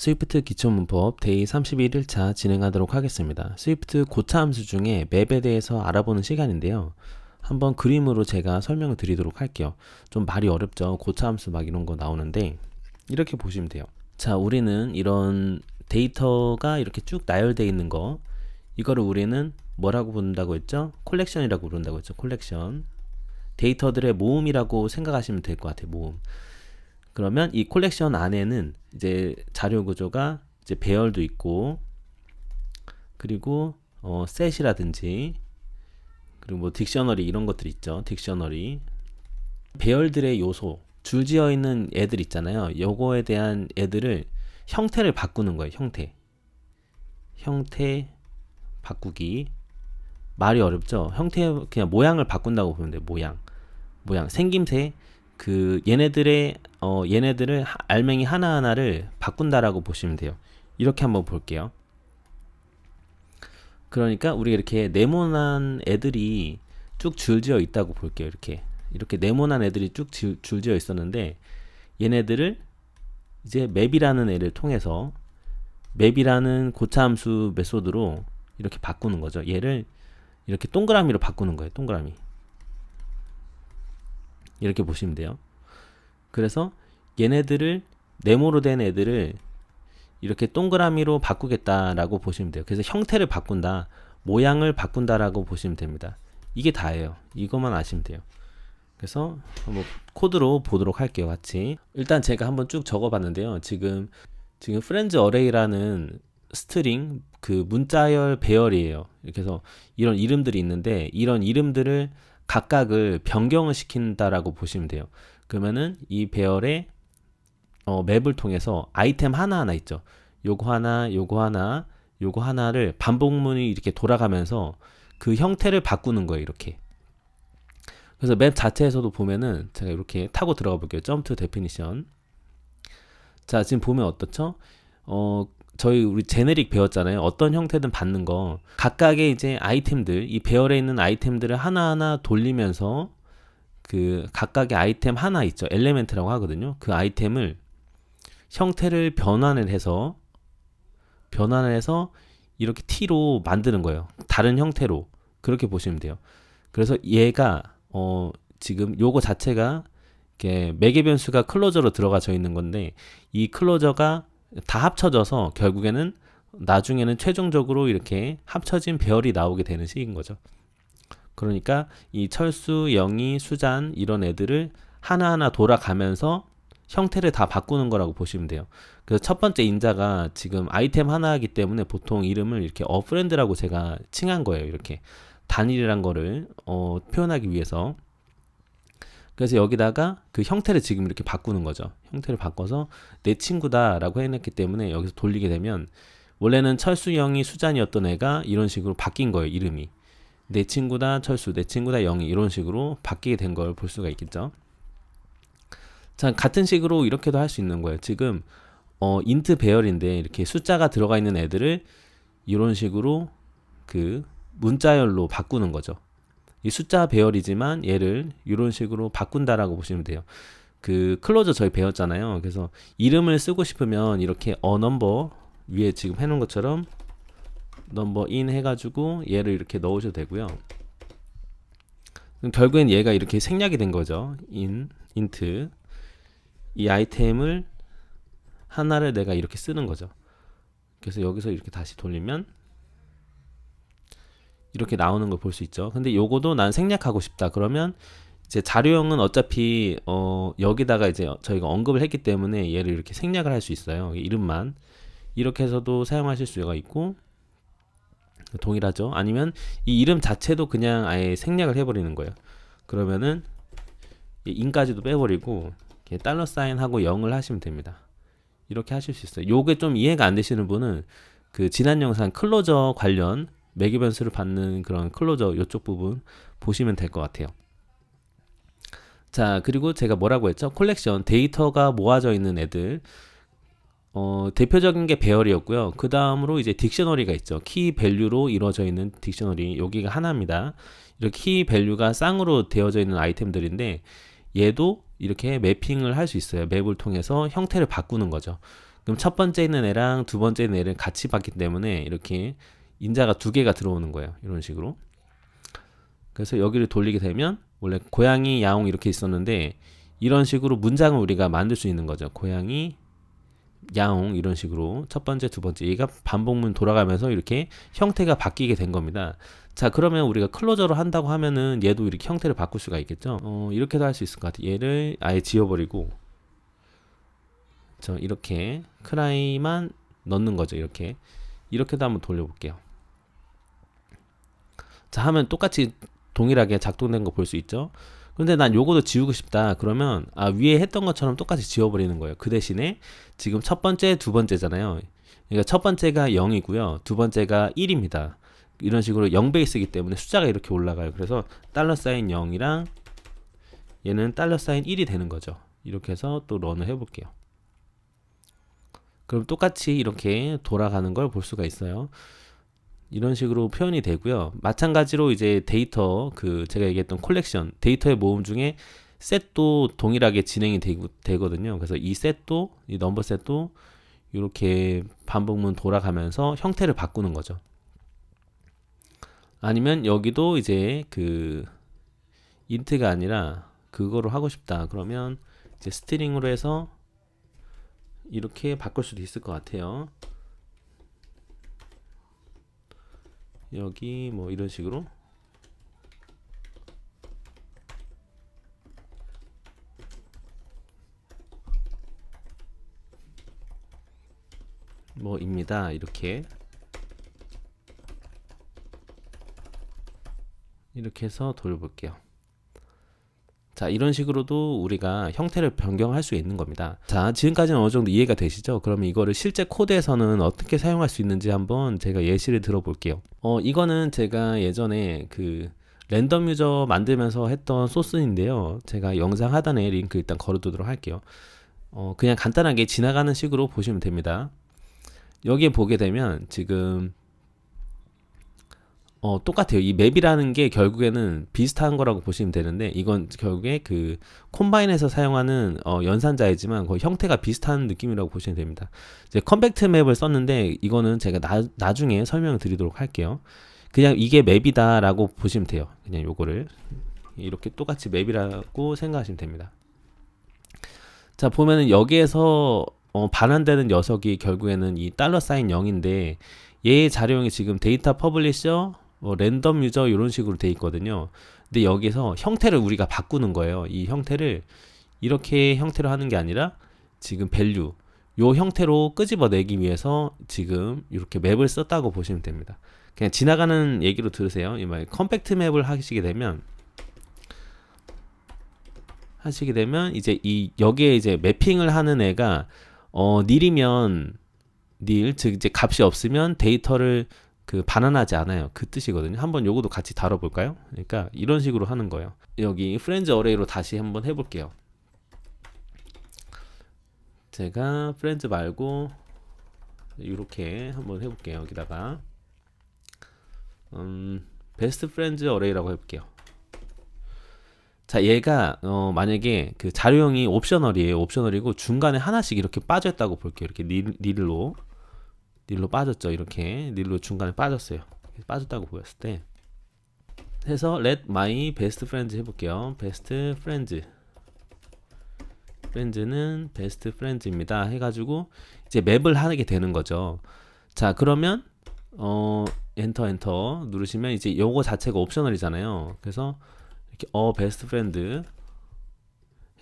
스위프트 기초문법 데이 31일차 진행하도록 하겠습니다. 스위프트 고차 함수 중에 맵에 대해서 알아보는 시간인데요. 한번 그림으로 제가 설명을 드리도록 할게요. 좀 말이 어렵죠. 고차 함수 막 이런 거 나오는데 이렇게 보시면 돼요. 자, 우리는 이런 데이터가 이렇게 쭉 나열되어 있는 거, 이거를 우리는 뭐라고 부른다고 했죠? 콜렉션이라고 부른다고 했죠. 콜렉션. 데이터들의 모음이라고 생각하시면 될 것 같아요. 모음. 그러면 이 콜렉션 안에는 이제 자료 구조가 이제 배열도 있고, 그리고 셋이라든지, 그리고 뭐 딕셔너리 이런 것들 있죠. 딕셔너리. 배열들의 요소, 줄지어 있는 애들 있잖아요. 요거에 대한 애들을 형태를 바꾸는 거예요. 형태 바꾸기. 말이 어렵죠. 형태 그냥 모양을 바꾼다고 보면 돼요. 모양 생김새. 그 얘네들을 알맹이 하나하나를 바꾼다라고 보시면 돼요. 이렇게 한번 볼게요. 그러니까 우리가 이렇게 네모난 애들이 쭉 줄지어 있다고 볼게요. 이렇게 네모난 애들이 쭉 줄지어 있었는데, 얘네들을 이제 맵이라는 애를 통해서, 맵이라는 고차함수 메소드로 이렇게 바꾸는 거죠. 얘를 이렇게 동그라미로 바꾸는 거예요. 동그라미. 이렇게 보시면 돼요. 그래서 얘네들을, 네모로 된 애들을 이렇게 동그라미로 바꾸겠다라고 보시면 돼요. 그래서 형태를 바꾼다, 모양을 바꾼다라고 보시면 됩니다. 이게 다예요. 이것만 아시면 돼요. 그래서 한번 코드로 보도록 할게요. 같이. 일단 제가 한번 쭉 적어봤는데요. 지금 friends array라는 스트링, 그 문자열 배열이에요. 이렇게 해서 이런 이름들이 있는데, 이런 이름들을 각각을 변경을 시킨다라고 보시면 돼요. 그러면은 이 배열의 맵을 통해서 아이템 하나하나 있죠. 요거 하나, 요거 하나, 요거 하나를 반복문이 이렇게 돌아가면서 그 형태를 바꾸는 거예요. 이렇게. 그래서 맵 자체에서도 보면은, 제가 이렇게 타고 들어가 볼게요. 점프 투 데피니션. 자, 지금 보면 어떻죠? 우리 제네릭 배웠잖아요. 어떤 형태든 받는 거. 각각의 이제 아이템들, 이 배열에 있는 아이템들을 하나하나 돌리면서 그 각각의 아이템 하나 있죠. 엘리멘트라고 하거든요. 그 아이템을 형태를 변환을 해서 이렇게 t로 만드는 거예요. 다른 형태로. 그렇게 보시면 돼요. 그래서 얘가 지금 요거 자체가 이렇게 매개 변수가 클로저로 들어가져 있는 건데, 이 클로저가 다 합쳐져서 결국에는 나중에는 최종적으로 이렇게 합쳐진 배열이 나오게 되는 식인 거죠. 그러니까 이 철수, 영희, 수잔 이런 애들을 하나하나 돌아가면서 형태를 다 바꾸는 거라고 보시면 돼요. 그래서 첫 번째 인자가 지금 아이템 하나이기 때문에 보통 이름을 이렇게 어프렌드라고 제가 칭한 거예요. 이렇게 단일이란 거를 표현하기 위해서. 그래서 여기다가 그 형태를 지금 이렇게 바꾸는 거죠. 형태를 바꿔서 내 친구다라고 해냈기 때문에 여기서 돌리게 되면, 원래는 철수, 영희, 수잔이었던 애가 이런 식으로 바뀐 거예요. 이름이 내 친구다 철수, 내 친구다 영희, 이런 식으로 바뀌게 된 걸 볼 수가 있겠죠. 자, 같은 식으로 이렇게도 할 수 있는 거예요. 지금 인트 배열인데 이렇게 숫자가 들어가 있는 애들을 이런 식으로 그 문자열로 바꾸는 거죠. 이 숫자 배열이지만 얘를 이런 식으로 바꾼다라고 보시면 돼요. 그 클로저 저희 배웠잖아요. 그래서 이름을 쓰고 싶으면 이렇게 넘버 위에 지금 해놓은 것처럼 넘버 인 해가지고 얘를 이렇게 넣으셔도 되고요. 그럼 결국엔 얘가 이렇게 생략이 된 거죠. 인트. 이 아이템을 하나를 내가 이렇게 쓰는 거죠. 그래서 여기서 이렇게 다시 돌리면 이렇게 나오는 걸 볼 수 있죠. 근데 요거도 난 생략하고 싶다. 그러면 이제 자료형은 어차피 여기다가 이제 저희가 언급을 했기 때문에 얘를 이렇게 생략을 할 수 있어요. 이름만. 이렇게 해서도 사용하실 수가 있고, 동일하죠. 아니면 이 이름 자체도 그냥 아예 생략을 해버리는 거예요. 그러면은 인까지도 빼버리고 달러 사인하고 0을 하시면 됩니다. 이렇게 하실 수 있어요. 요게 좀 이해가 안 되시는 분은 그 지난 영상 클로저 관련 매개 변수를 받는 그런 클로저 이쪽 부분 보시면 될 것 같아요. 자, 그리고 제가 뭐라고 했죠? 콜렉션, 데이터가 모아져 있는 애들. 대표적인 게 배열이었고요. 그 다음으로 이제 딕셔너리가 있죠. 키 밸류로 이루어져 있는 딕셔너리. 여기가 하나입니다. 이렇게 키 밸류가 쌍으로 되어져 있는 아이템들인데, 얘도 이렇게 매핑을 할 수 있어요. 맵을 통해서 형태를 바꾸는 거죠. 그럼 첫 번째 있는 애랑 두 번째 있는 애를 같이 봤기 때문에 이렇게 인자가 두 개가 들어오는 거예요. 이런 식으로. 그래서 여기를 돌리게 되면 원래 고양이, 야옹 이렇게 있었는데 이런 식으로 문장을 우리가 만들 수 있는 거죠. 고양이, 야옹 이런 식으로 첫 번째, 두 번째 얘가 반복문 돌아가면서 이렇게 형태가 바뀌게 된 겁니다. 자, 그러면 우리가 클로저로 한다고 하면은 얘도 이렇게 형태를 바꿀 수가 있겠죠. 이렇게도 할 수 있을 것 같아요. 얘를 아예 지워버리고 이렇게 크라이만 넣는 거죠. 이렇게도 한번 돌려볼게요. 자, 하면 똑같이 동일하게 작동된 거 볼 수 있죠. 근데 난 요거도 지우고 싶다. 그러면 위에 했던 것처럼 똑같이 지워버리는 거예요. 그 대신에 지금 첫 번째, 두 번째잖아요. 그러니까 첫 번째가 0이고요. 두 번째가 1입니다. 이런 식으로 0 베이스이기 때문에 숫자가 이렇게 올라가요. 그래서 $사인 0이랑 얘는 $사인 1이 되는 거죠. 이렇게 해서 또 런을 해볼게요. 그럼 똑같이 이렇게 돌아가는 걸 볼 수가 있어요. 이런 식으로 표현이 되고요. 마찬가지로 이제 데이터 제가 얘기했던 콜렉션 데이터의 모음 중에 셋도 동일하게 진행이 되거든요. 그래서 이 셋도 이 넘버 셋도 이렇게 반복문 돌아가면서 형태를 바꾸는 거죠. 아니면 여기도 이제 인트가 아니라 그거로 하고 싶다. 그러면 이제 스트링으로 해서 이렇게 바꿀 수도 있을 것 같아요. 여기 뭐 이런 식으로 뭐입니다. 이렇게 해서 돌려볼게요. 자, 이런 식으로도 우리가 형태를 변경할 수 있는 겁니다. 자, 지금까지는 어느 정도 이해가 되시죠? 그러면 이거를 실제 코드에서는 어떻게 사용할 수 있는지 한번 제가 예시를 들어볼게요. 이거는 제가 예전에 랜덤 유저 만들면서 했던 소스인데요. 제가 영상 하단에 링크 일단 걸어두도록 할게요. 그냥 간단하게 지나가는 식으로 보시면 됩니다. 여기에 보게 되면 지금 똑같아요. 이 맵이라는 게 결국에는 비슷한 거라고 보시면 되는데 이건 결국에 콤바인에서 사용하는 연산자이지만 거의 형태가 비슷한 느낌이라고 보시면 됩니다. 이제 컴팩트 맵을 썼는데 이거는 제가 나중에 설명을 드리도록 할게요. 그냥 이게 맵이다 라고 보시면 돼요. 그냥 요거를 이렇게 똑같이 맵이라고 생각하시면 됩니다. 자, 보면은 여기에서 반환되는 녀석이 결국에는 이 $사인 0인데 얘의 자료형이 지금 데이터 퍼블리셔 랜덤 유저 이런 식으로 돼 있거든요. 근데 여기서 형태를 우리가 바꾸는 거예요. 이 형태를 이렇게 형태로 하는 게 아니라 지금 밸류 요 형태로 끄집어내기 위해서 지금 이렇게 맵을 썼다고 보시면 됩니다. 그냥 지나가는 얘기로 들으세요. 컴팩트 맵을 하시게 되면 이제 여기에 이제 매핑을 하는 애가 닐이면 닐, 즉 이제 값이 없으면 데이터를 반환하지 않아요. 그 뜻이거든요. 한번 요거도 같이 다뤄볼까요? 그러니까 이런 식으로 하는 거예요. 여기 프렌즈 어레이로 다시 한번 해볼게요. 제가 프렌즈 말고 이렇게 한번 해볼게요. 여기다가 베스트 프렌즈 어레이라고 해볼게요. 자, 얘가 만약에 자료형이 옵셔널이에요. 옵셔널이고 중간에 하나씩 이렇게 빠졌다고 볼게요. 이렇게 닐로 빠졌죠. 이렇게 닐로 중간에 빠졌어요. 빠졌다고 보였을 때 해서 let my best friends 해볼게요. best friends는 best friends입니다. 해가지고 이제 맵을 하게 되는 거죠. 자, 그러면 엔터 누르시면 이제 요거 자체가 옵셔널이잖아요. 그래서 이렇게 best friend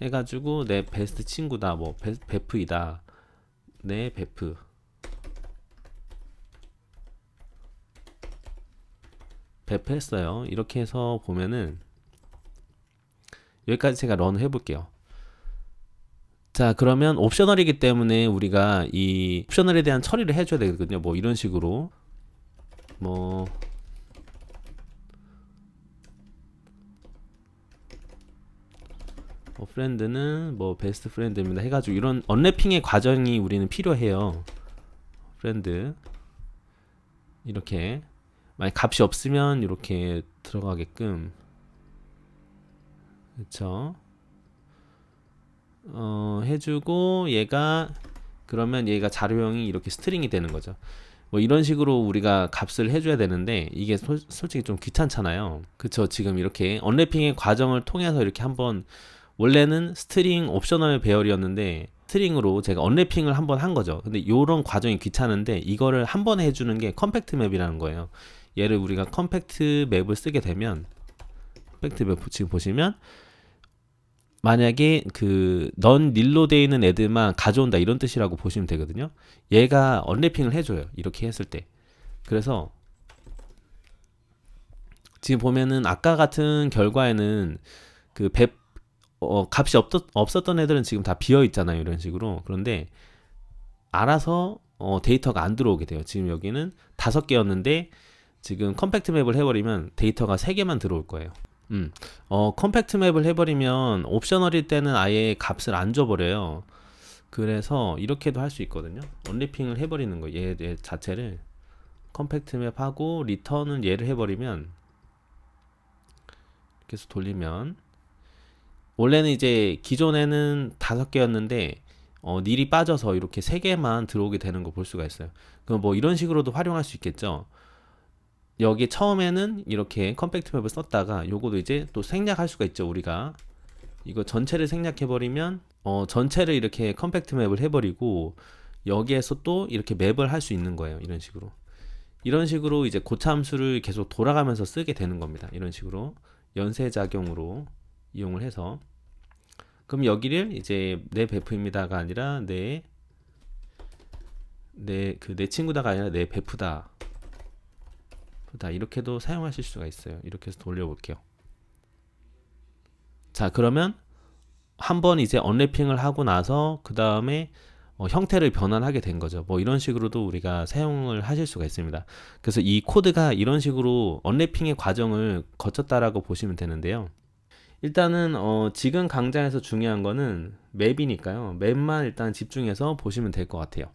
해가지고 내 베스트 친구다, 뭐 베프이다, 내 베프 했어요. 이렇게 해서 보면은 여기까지 제가 런 해볼게요. 자, 그러면 옵셔널이기 때문에 우리가 이 옵셔널에 대한 처리를 해줘야 되거든요. 뭐 이런 식으로 프렌드는 베스트 프렌드입니다 해가지고 이런 언래핑의 과정이 우리는 필요해요. 프렌드 이렇게 만약 값이 없으면 이렇게 들어가게끔, 그쵸? 해주고 얘가 그러면 얘가 자료형이 이렇게 스트링이 되는 거죠. 뭐 이런 식으로 우리가 값을 해줘야 되는데 이게 솔직히 좀 귀찮잖아요. 그쵸? 지금 이렇게 언래핑의 과정을 통해서 이렇게 한번 원래는 스트링 옵셔널 배열이었는데 스트링으로 제가 언래핑을 한번 한 거죠. 근데 이런 과정이 귀찮은데 이거를 한 번에 해주는 게 컴팩트 맵이라는 거예요. 얘를 우리가 컴팩트 맵을 쓰게 되면 컴팩트 맵 지금 보시면 만약에 그 넌 릴로 돼 있는 애들만 가져온다 이런 뜻이라고 보시면 되거든요. 얘가 언래핑을 해줘요. 이렇게 했을 때. 그래서 지금 보면은 아까 같은 결과에는 그 값이 없었던 애들은 지금 다 비어 있잖아요. 이런 식으로. 그런데 알아서 데이터가 안 들어오게 돼요. 지금 여기는 5개였는데 지금 컴팩트 맵을 해버리면 데이터가 3개만 들어올 거예요. 컴팩트 맵을 해버리면 옵셔널일 때는 아예 값을 안 줘버려요. 그래서 이렇게도 할 수 있거든요. 언래핑을 해버리는 거예요. 얘 자체를 컴팩트 맵 하고 리턴은 얘를 해버리면 계속 돌리면 원래는 이제 기존에는 5개였는데 닐이 빠져서 이렇게 3개만 들어오게 되는 거 볼 수가 있어요. 그럼 뭐 이런 식으로도 활용할 수 있겠죠. 여기 처음에는 이렇게 컴팩트 맵을 썼다가 요거도 이제 또 생략할 수가 있죠. 우리가 이거 전체를 생략해 버리면 전체를 이렇게 컴팩트 맵을 해버리고 여기에서 또 이렇게 맵을 할 수 있는 거예요. 이런 식으로 이제 고참수를 계속 돌아가면서 쓰게 되는 겁니다. 이런 식으로 연쇄작용으로 이용을 해서 그럼 여기를 이제 내 베프입니다가 아니라 내 친구다가 아니라 내 베프다 이렇게도 사용하실 수가 있어요. 이렇게 해서 돌려볼게요. 자, 그러면 한번 이제 언래핑을 하고 나서 그 다음에 형태를 변환하게 된 거죠. 뭐 이런 식으로도 우리가 사용을 하실 수가 있습니다. 그래서 이 코드가 이런 식으로 언래핑의 과정을 거쳤다라고 보시면 되는데요. 일단은 지금 강좌에서 중요한 거는 맵이니까요. 맵만 일단 집중해서 보시면 될 것 같아요.